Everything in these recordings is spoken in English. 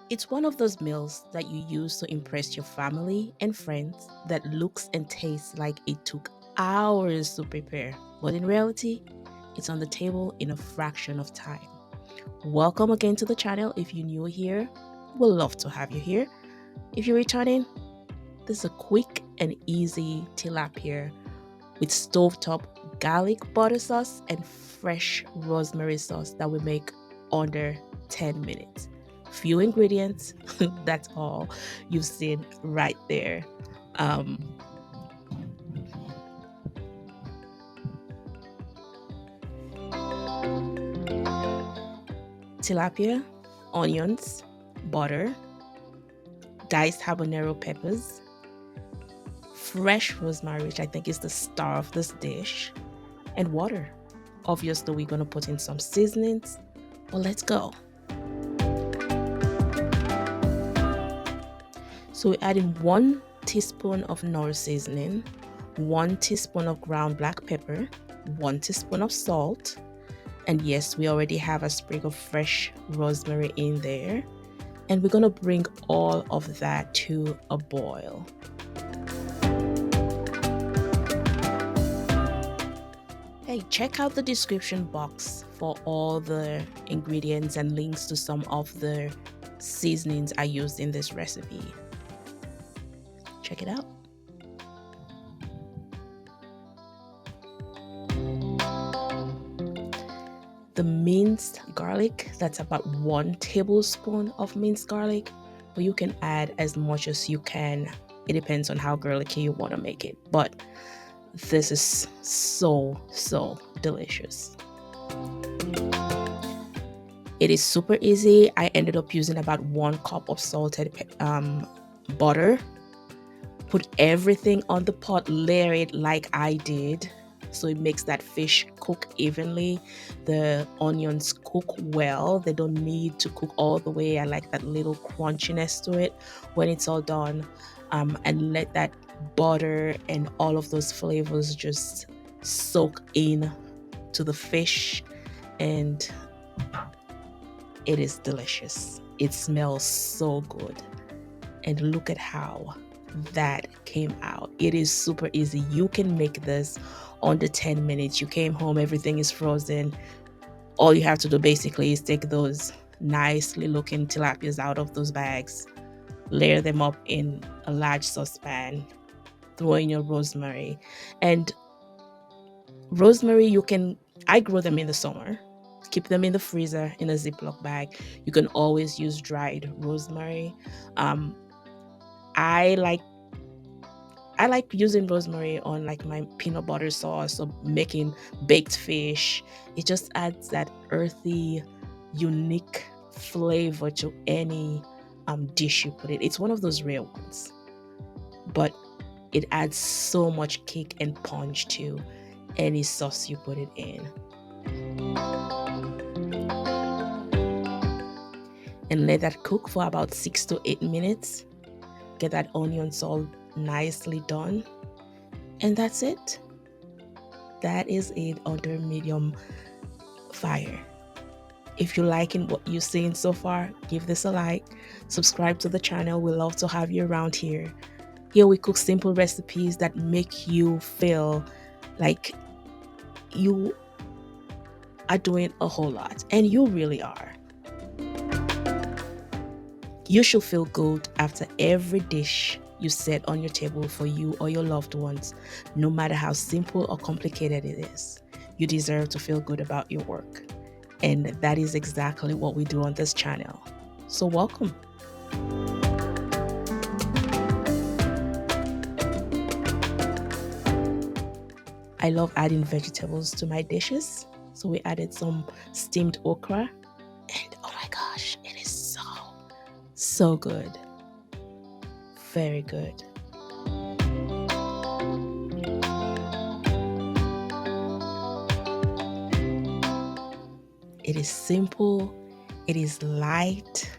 It's one of those meals that you use to impress your family and friends that looks and tastes like it took hours to prepare. But in reality, it's on the table in a fraction of time. Welcome again to the channel. If you're new here, we'll love to have you here. If you're returning, this is a quick and easy tilapia with stovetop garlic butter sauce and fresh rosemary sauce that we make under 10 minutes. Few ingredients, that's all you've seen right there. Um, Tilapia, onions, butter, diced habanero peppers, fresh rosemary, which I think is the star of this dish, and water. Obviously, we're going to put in some seasonings, but let's go. So we add in 1 teaspoon of Knorr seasoning, 1 teaspoon of ground black pepper, 1 teaspoon of salt, and yes, we already have a sprig of fresh rosemary in there. And we're gonna bring all of that to a boil. Hey, check out the description box for all the ingredients and links to some of the seasonings I used in this recipe. Check it out. The minced garlic, that's about 1 tablespoon of minced garlic, but you can add as much as you can. It depends on how garlicky you want to make it, but this is so delicious. It is super easy. I ended up using about 1 cup of salted butter. Put everything on the pot, layer it like I did, so it makes that fish cook evenly. The onions cook well. They don't need to cook all the way. I like that little crunchiness to it when it's all done. And let that butter and all of those flavors just soak in to the fish, and it is delicious. It smells so good. And look at how that came out. It is super easy. You can make this under 10 minutes. You came home, everything is frozen. All you have to do basically is take those nicely looking tilapias out of those bags, layer them up in a large saucepan, throw in your rosemary. And rosemary, I grow them in the summer, keep them in the freezer in a Ziploc bag. You can always use dried rosemary. I like using rosemary on like my peanut butter sauce or making baked fish. It just adds that earthy, unique flavor to any dish you put it. It's one of those rare ones, but it adds so much kick and punch to any sauce you put it in. And let that cook for about 6 to 8 minutes. Get that onion all nicely done, and that's it. That is it under medium fire. If you're liking what you're seeing so far, give this a like, subscribe to the channel. We love to have you around here. Here we cook simple recipes that make you feel like you are doing a whole lot, and you really are. You should feel good after every dish you set on your table for you or your loved ones, no matter how simple or complicated it is. You deserve to feel good about your work. And that is exactly what we do on this channel. So welcome. I love adding vegetables to my dishes. So we added some steamed okra, and oh my gosh, it is so good. Very good. It is simple, it is light.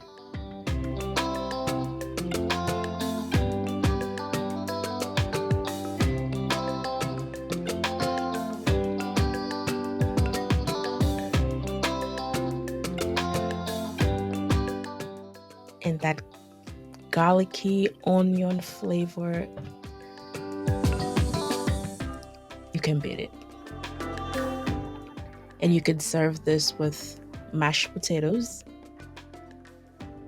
And and that garlicky onion flavor, you can beat it. And you can serve this with mashed potatoes.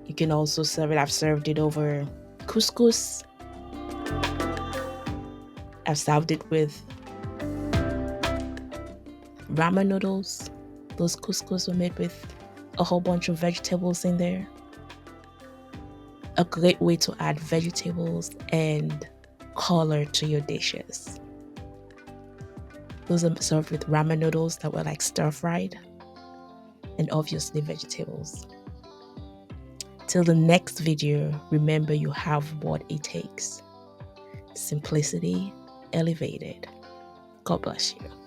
You can also serve it, I've served it over couscous. I've served it with ramen noodles. Those couscous were made with a whole bunch of vegetables in there. A great way to add vegetables and color to your dishes. Those are served with ramen noodles that were like stir-fried, and obviously vegetables. Till the next video, remember you have what it takes. Simplicity elevated. God bless you.